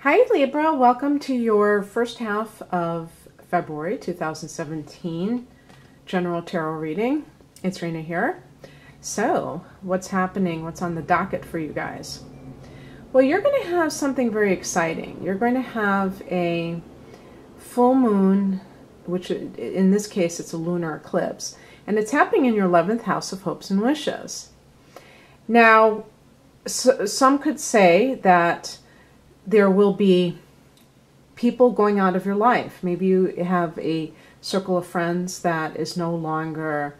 Hi Libra, welcome to your first half of February 2017 general tarot reading. It's Rena here. So, what's happening? What's on the docket for you guys? Well, you're going to have something very exciting. You're going to have a full moon, which in this case it's a lunar eclipse, and it's happening in your 11th house of hopes and wishes. Now, some could say that there will be people going out of your life. Maybe you have a circle of friends that is no longer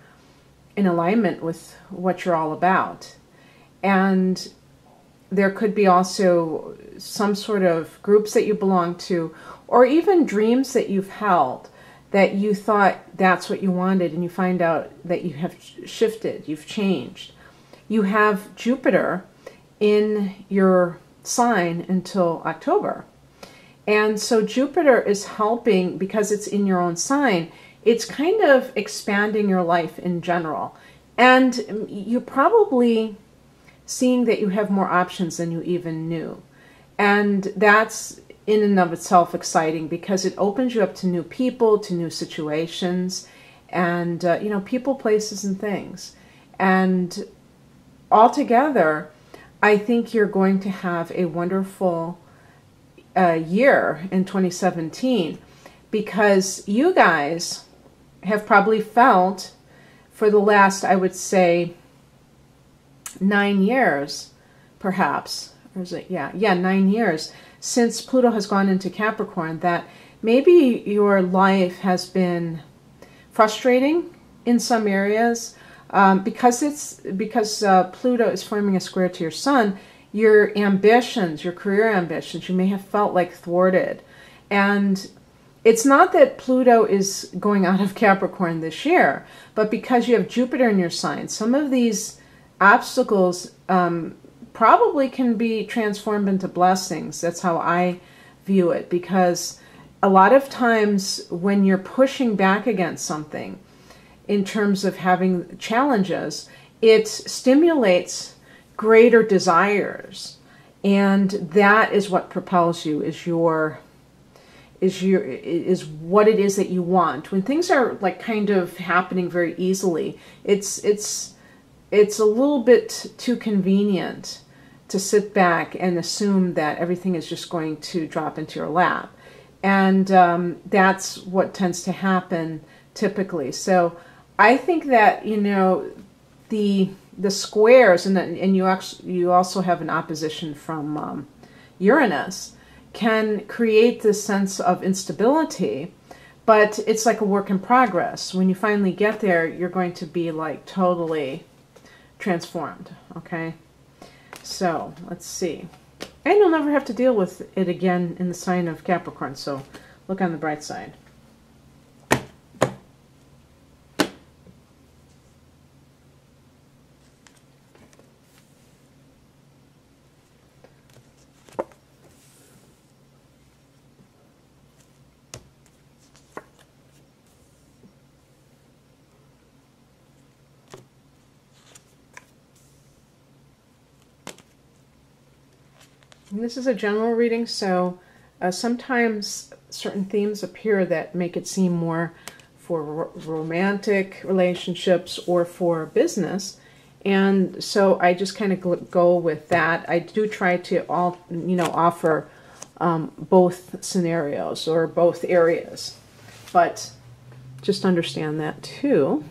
in alignment with what you're all about. And there could be also some sort of groups that you belong to, or even dreams that you've held that you thought that's what you wanted, and you find out that you have shifted, you've changed. You have Jupiter in your sign until October. And so Jupiter is helping, because it's in your own sign, it's kind of expanding your life in general. And you're probably seeing that you have more options than you even knew. And that's in and of itself exciting, because it opens you up to new people, to new situations, and people, places, and things. And altogether, I think you're going to have a wonderful year in 2017, because you guys have probably felt for the last, I would say, 9 years, perhaps, or is it, yeah, 9 years, since Pluto has gone into Capricorn, that maybe your life has been frustrating in some areas. Because Pluto is forming a square to your sun, your ambitions, your career ambitions, you may have felt like thwarted. And it's not that Pluto is going out of Capricorn this year, but because you have Jupiter in your sign, some of these obstacles probably can be transformed into blessings. That's how I view it, because a lot of times when you're pushing back against something, in terms of having challenges, it stimulates greater desires, and that is what propels you, is what it is that you want. When things are like kind of happening very easily, it's a little bit too convenient to sit back and assume that everything is just going to drop into your lap, and that's what tends to happen typically. So I think that, the squares, and you also have an opposition from Uranus, can create this sense of instability, but it's like a work in progress. When you finally get there, you're going to be like totally transformed, okay? So let's see. And you'll never have to deal with it again in the sign of Capricorn, so look on the bright side. And this is a general reading, so sometimes certain themes appear that make it seem more for romantic relationships or for business, and so I just kind of go with that. I do try to offer both scenarios or both areas, but just understand that too.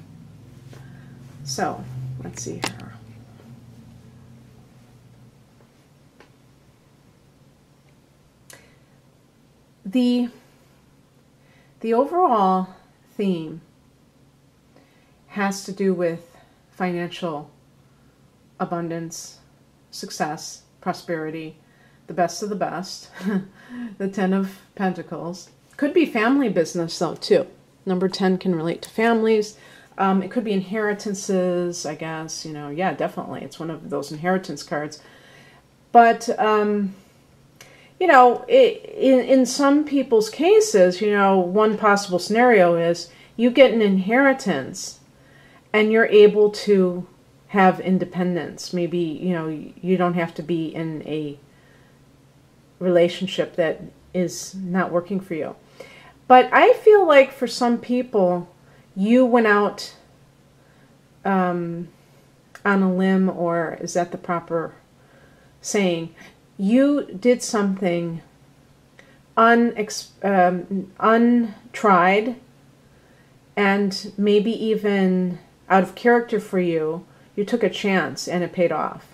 So let's see here. The overall theme has to do with financial abundance, success, prosperity, the best of the best, the 10 of Pentacles. Could be family business though too. Number 10 can relate to families. It could be inheritances, I guess, yeah, definitely. It's one of those inheritance cards. But in some people's cases, one possible scenario is you get an inheritance and you're able to have independence. Maybe, you don't have to be in a relationship that is not working for you. But I feel like for some people, you went out on a limb, or is that the proper saying? You did something untried and maybe even out of character for you. You took a chance and it paid off.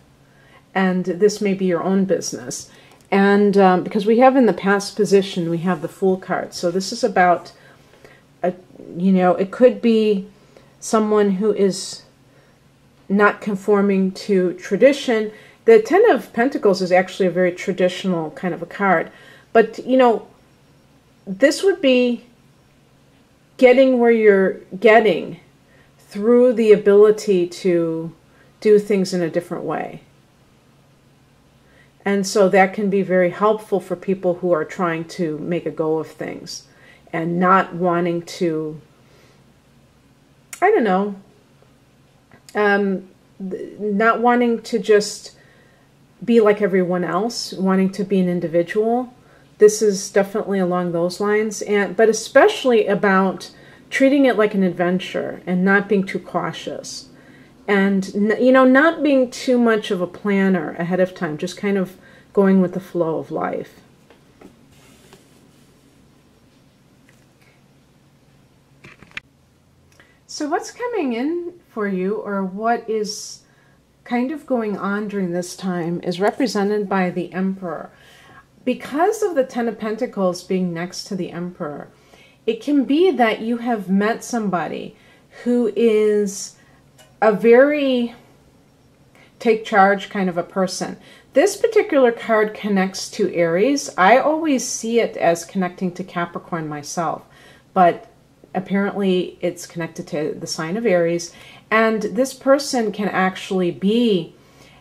And this may be your own business. And because we have in the past position, we have the Fool card. So this is about, it could be someone who is not conforming to tradition. The Ten of Pentacles is actually a very traditional kind of a card. But, this would be getting where you're getting through the ability to do things in a different way. And so that can be very helpful for people who are trying to make a go of things and not wanting to, not wanting to just be like everyone else, wanting to be an individual. This is definitely along those lines, but especially about treating it like an adventure and not being too cautious. And, not being too much of a planner ahead of time, just kind of going with the flow of life. So what's coming in for you, or what is kind of going on during this time, is represented by the Emperor. Because of the Ten of Pentacles being next to the Emperor, it can be that you have met somebody who is a very take charge kind of a person. This particular card connects to Aries. I always see it as connecting to Capricorn myself, but apparently it's connected to the sign of Aries. And this person can actually be,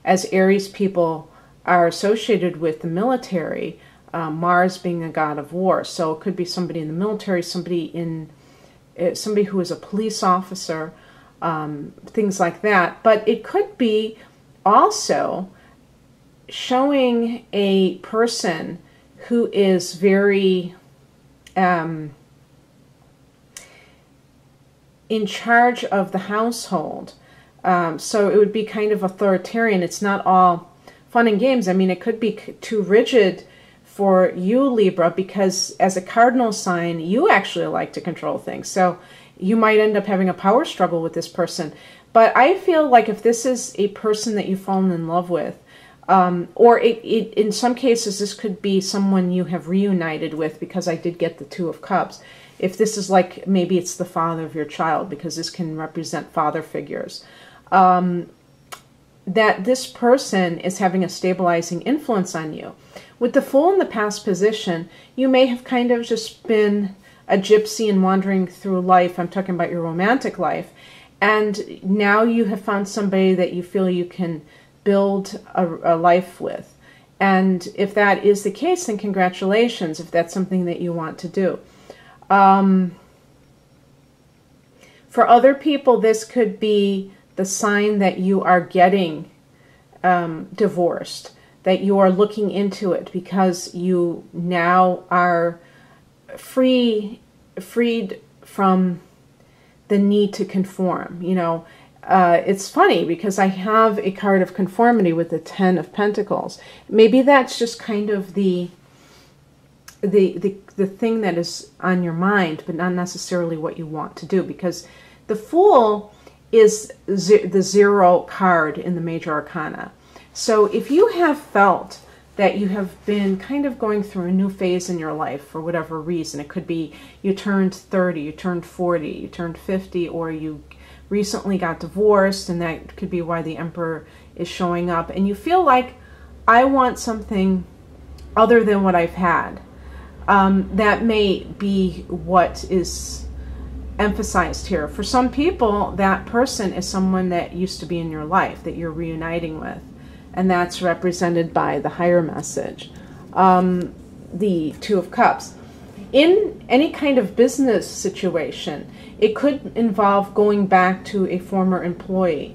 as Aries people are associated with the military, Mars being a god of war. So it could be somebody in the military, somebody who is a police officer, things like that. But it could be also showing a person who is very in charge of the household. So it would be kind of authoritarian. It's not all fun and games. I mean, it could be too rigid for you, Libra, because as a cardinal sign, you actually like to control things. So you might end up having a power struggle with this person. But I feel like if this is a person that you've fallen in love with, or in some cases, this could be someone you have reunited with, because I did get the Two of Cups. If this is like, maybe it's the father of your child, because this can represent father figures, that this person is having a stabilizing influence on you. With the Fool in the past position, you may have kind of just been a gypsy and wandering through life. I'm talking about your romantic life. And now you have found somebody that you feel you can build a life with. And if that is the case, then congratulations, if that's something that you want to do. For other people, this could be the sign that you are getting divorced, that you are looking into it because you now are freed from the need to conform. It's funny because I have a card of conformity with the Ten of Pentacles. Maybe that's just kind of the thing that is on your mind, but not necessarily what you want to do, because the Fool is the zero card in the major arcana. So if you have felt that you have been kind of going through a new phase in your life for whatever reason, it could be you turned 30, you turned 40, you turned 50, or you recently got divorced, and that could be why the Emperor is showing up, and you feel like, I want something other than what I've had. That may be what is emphasized here. For some people, that person is someone that used to be in your life that you're reuniting with, and that's represented by the higher message, the Two of Cups. In any kind of business situation, it could involve going back to a former employer,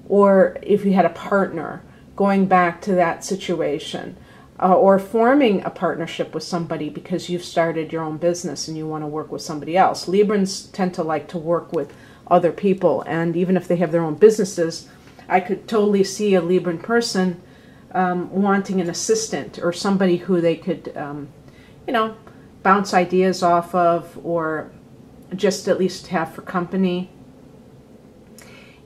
or if you had a partner, going back to that situation. or forming a partnership with somebody because you've started your own business and you want to work with somebody else. Librans tend to like to work with other people, and even if they have their own businesses, I could totally see a Libran person wanting an assistant or somebody who they could, you know, bounce ideas off of, or just at least have for company.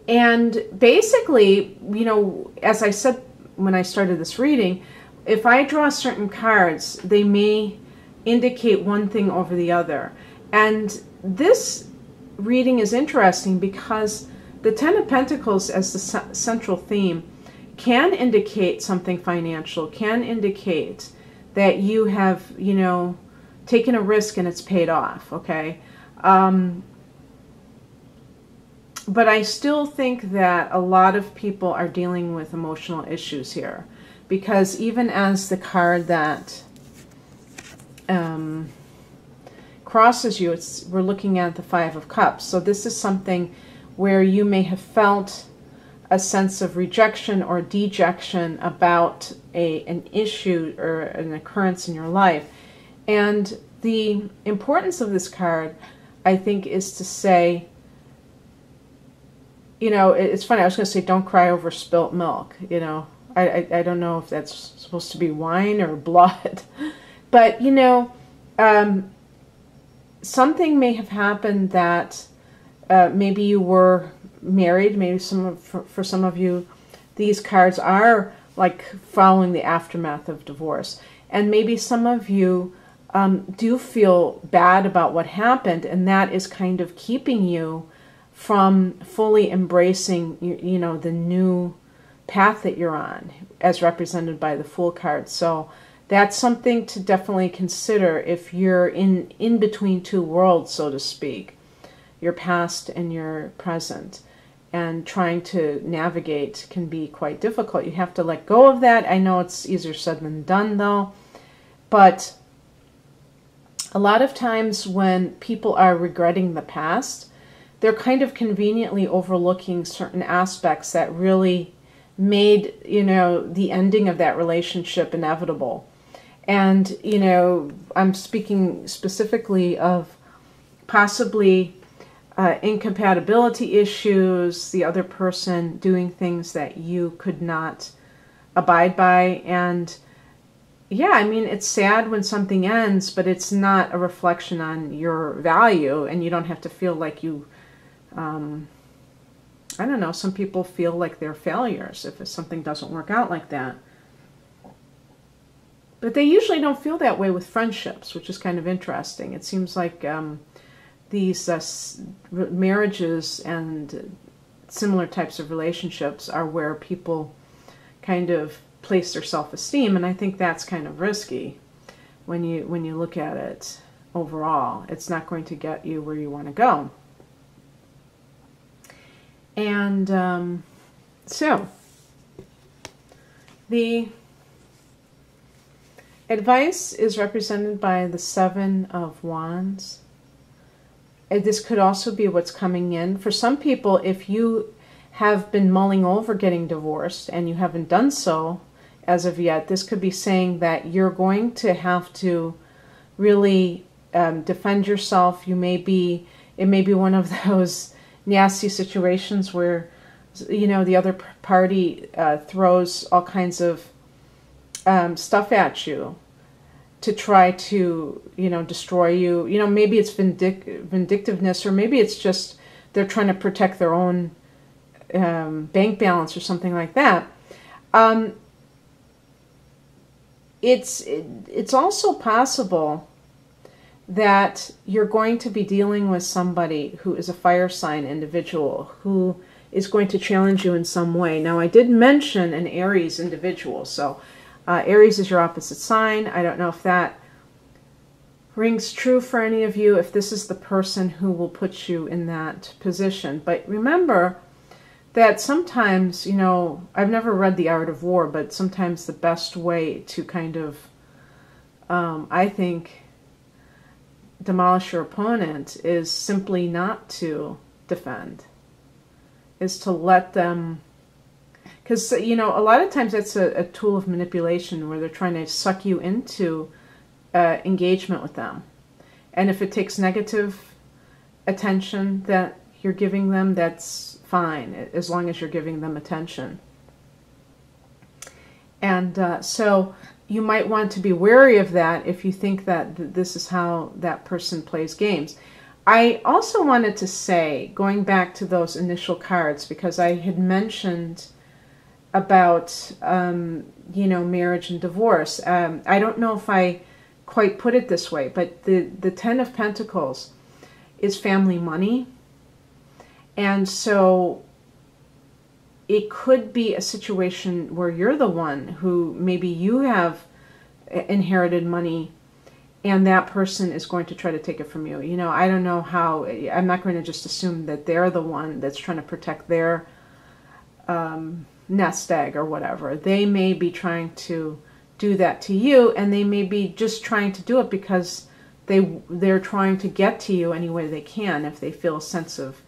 And basically, you know, as I said when I started this reading, if I draw certain cards, they may indicate one thing over the other. And this reading is interesting because the Ten of Pentacles as the central theme can indicate something financial, can indicate that you have, you know, taken a risk and it's paid off, okay? But I still think that a lot of people are dealing with emotional issues here, because even as the card that crosses you, we're looking at the Five of Cups. So this is something where you may have felt a sense of rejection or dejection about an issue or an occurrence in your life. And the importance of this card, I think, is to say, you know, it's funny, I was going to say don't cry over spilt milk, you know. I don't know if that's supposed to be wine or blood. But, you know, something may have happened that maybe you were married. Maybe for some of you, these cards are like following the aftermath of divorce. And maybe some of you do feel bad about what happened, and that is kind of keeping you from fully embracing, you know, the new path that you're on, as represented by the Fool card. So that's something to definitely consider if you're in between two worlds, so to speak, your past and your present. And trying to navigate can be quite difficult. You have to let go of that. I know it's easier said than done, though. But a lot of times when people are regretting the past, they're kind of conveniently overlooking certain aspects that really made, you know, the ending of that relationship inevitable. And, you know, I'm speaking specifically of possibly incompatibility issues, the other person doing things that you could not abide by. And yeah, I mean, it's sad when something ends, but it's not a reflection on your value, and you don't have to feel like you, I don't know, some people feel like they're failures if something doesn't work out like that. But they usually don't feel that way with friendships, which is kind of interesting. It seems like these marriages and similar types of relationships are where people kind of place their self-esteem, and I think that's kind of risky when you look at it overall. It's not going to get you where you want to go. And so the advice is represented by the Seven of Wands. This could also be what's coming in. For some people, if you have been mulling over getting divorced and you haven't done so as of yet, this could be saying that you're going to have to really defend yourself. It may be one of those nasty situations where, you know, the other party throws all kinds of stuff at you to try to, you know, destroy you. You know, maybe it's vindictiveness, or maybe it's just they're trying to protect their own bank balance or something like that. It's also possible that you're going to be dealing with somebody who is a fire sign individual who is going to challenge you in some way. Now, I did mention an Aries individual, so Aries is your opposite sign. I don't know if that rings true for any of you, if this is the person who will put you in that position. But remember that sometimes, you know, I've never read The Art of War, but sometimes the best way to kind of, I think, demolish your opponent is simply not to defend, is to let them, Because, you know, a lot of times that's a tool of manipulation where they're trying to suck you into engagement with them. And if it takes negative attention that you're giving them, that's fine, as long as you're giving them attention. And so you might want to be wary of that if you think that this is how that person plays games. I also wanted to say, going back to those initial cards, because I had mentioned about, you know, marriage and divorce. I don't know if I quite put it this way, but the Ten of Pentacles is family money. And so it could be a situation where you're the one who maybe you have inherited money and that person is going to try to take it from you. You know, I don't know how, I'm not going to just assume that they're the one that's trying to protect their nest egg or whatever. They may be trying to do that to you, and they may be just trying to do it because they're trying to get to you any way they can if they feel a sense of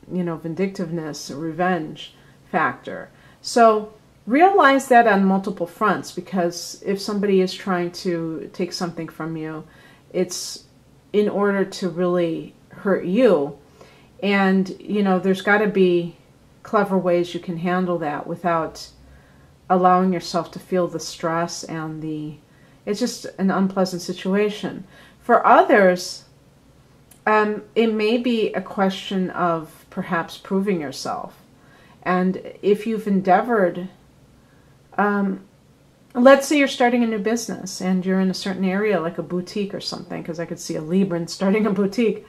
you know, vindictiveness, revenge factor. So realize that on multiple fronts, because if somebody is trying to take something from you, it's in order to really hurt you. And, you know, there's got to be clever ways you can handle that without allowing yourself to feel the stress and it's just an unpleasant situation. For others, it may be a question of perhaps proving yourself. And if you've endeavored, let's say you're starting a new business and you're in a certain area, like a boutique or something, because I could see a Libra starting a boutique.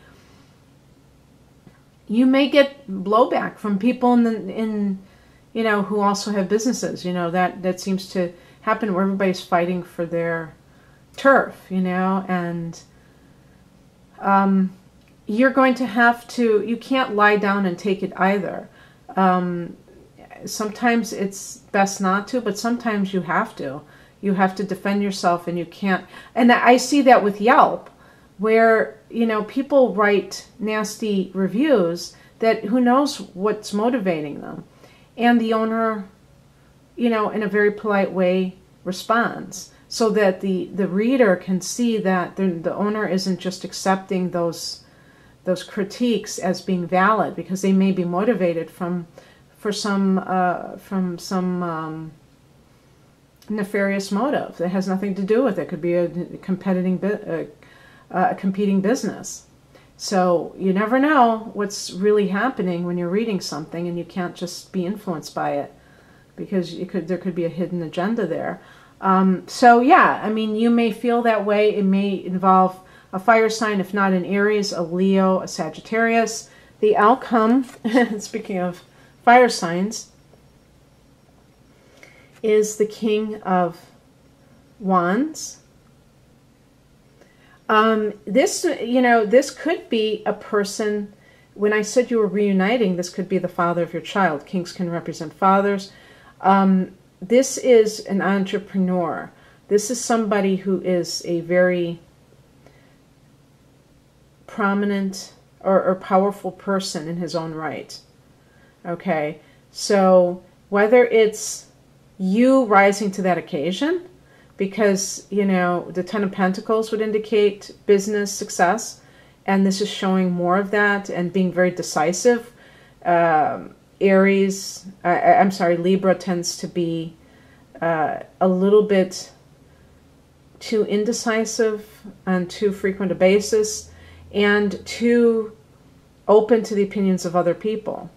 You may get blowback from people you know, who also have businesses. You know, that seems to happen where everybody's fighting for their turf, you know, and you're going to have to, you can't lie down and take it either. Sometimes it's best not to, but sometimes you have to. You have to defend yourself, and you can't. And I see that with Yelp, where, you know, people write nasty reviews that who knows what's motivating them. And the owner, you know, in a very polite way responds, so that the reader can see that the owner isn't just accepting those critiques as being valid, because they may be motivated from some nefarious motive that has nothing to do with it. It could be a competing business. So you never know what's really happening when you're reading something, and you can't just be influenced by it, because there could be a hidden agenda there. So yeah, I mean, you may feel that way. It may involve a fire sign, if not an Aries, a Leo, a Sagittarius. The outcome, speaking of fire signs, is the King of Wands. This could be a person. When I said you were reuniting, this could be the father of your child. Kings can represent fathers. This is an entrepreneur. This is somebody who is a very prominent or powerful person in his own right. Okay, so whether it's you rising to that occasion, because, you know, the Ten of Pentacles would indicate business success, and this is showing more of that and being very decisive. Aries, I'm sorry, Libra tends to be a little bit too indecisive on too frequent a basis, and too open to the opinions of other people.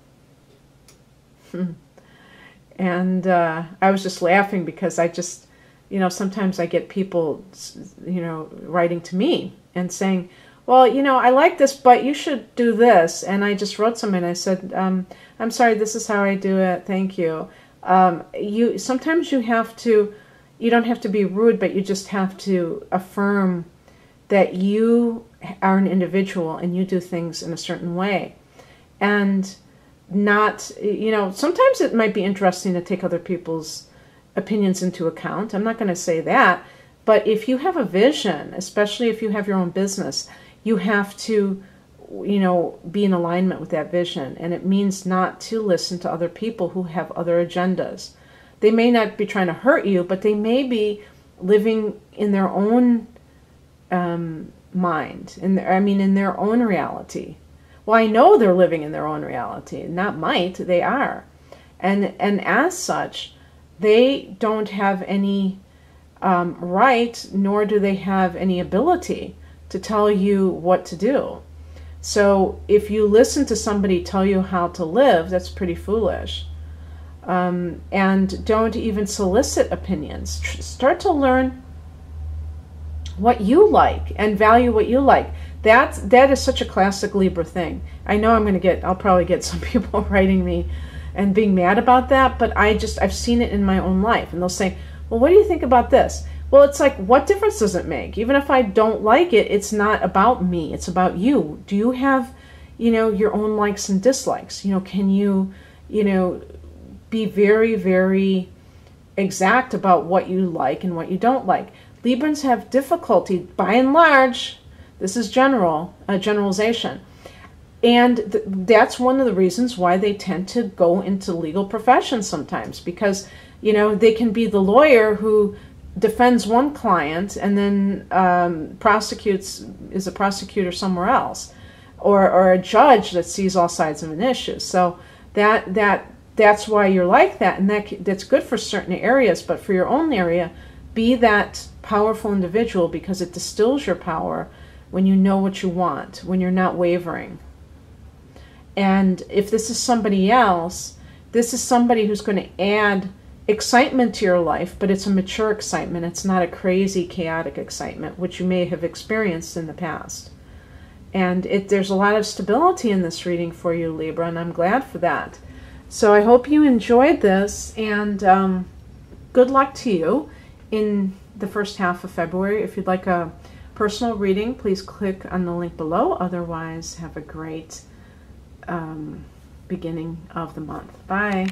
And I was just laughing because I just, you know, sometimes I get people, you know, writing to me and saying, well, you know, I like this, but you should do this. And I just wrote something and I said, I'm sorry, this is how I do it. Thank you. Sometimes you don't have to be rude, but you just have to affirm that you are an individual and you do things in a certain way. And not, you know, sometimes it might be interesting to take other people's opinions into account. I'm not going to say that. But if you have a vision, especially if you have your own business, you have to you know, be in alignment with that vision. And it means not to listen to other people who have other agendas. They may not be trying to hurt you, but they may be living in their own mind, in their own reality. Well, I know they're living in their own reality, not might, they are. And as such, they don't have any right, nor do they have any ability to tell you what to do. So if you listen to somebody tell you how to live, that's pretty foolish. And don't even solicit opinions. Start to learn what you like and value what you like. That is such a classic Libra thing. I know I'll probably get some people writing me and being mad about that, but I've seen it in my own life. And they'll say, well, what do you think about this? Well, it's like, what difference does it make? Even if I don't like it, it's not about me. It's about you. Do you have, you know, your own likes and dislikes? You know, can you, you know, be very, very exact about what you like and what you don't like? Librans have difficulty, by and large, this is generalization. And that's one of the reasons why they tend to go into legal professions sometimes, because, you know, they can be the lawyer who defends one client and then is a prosecutor somewhere else, or a judge that sees all sides of an issue. So that's why you're like that, and that's good for certain areas, but for your own area, be that powerful individual, because it distills your power when you know what you want, when you're not wavering. And if this is somebody else, this is somebody who's going to add excitement to your life, but it's a mature excitement. It's not a crazy, chaotic excitement, which you may have experienced in the past. And there's a lot of stability in this reading for you, Libra, and I'm glad for that. So I hope you enjoyed this, and good luck to you in the first half of February. If you'd like a personal reading, please click on the link below. Otherwise, have a great beginning of the month. Bye.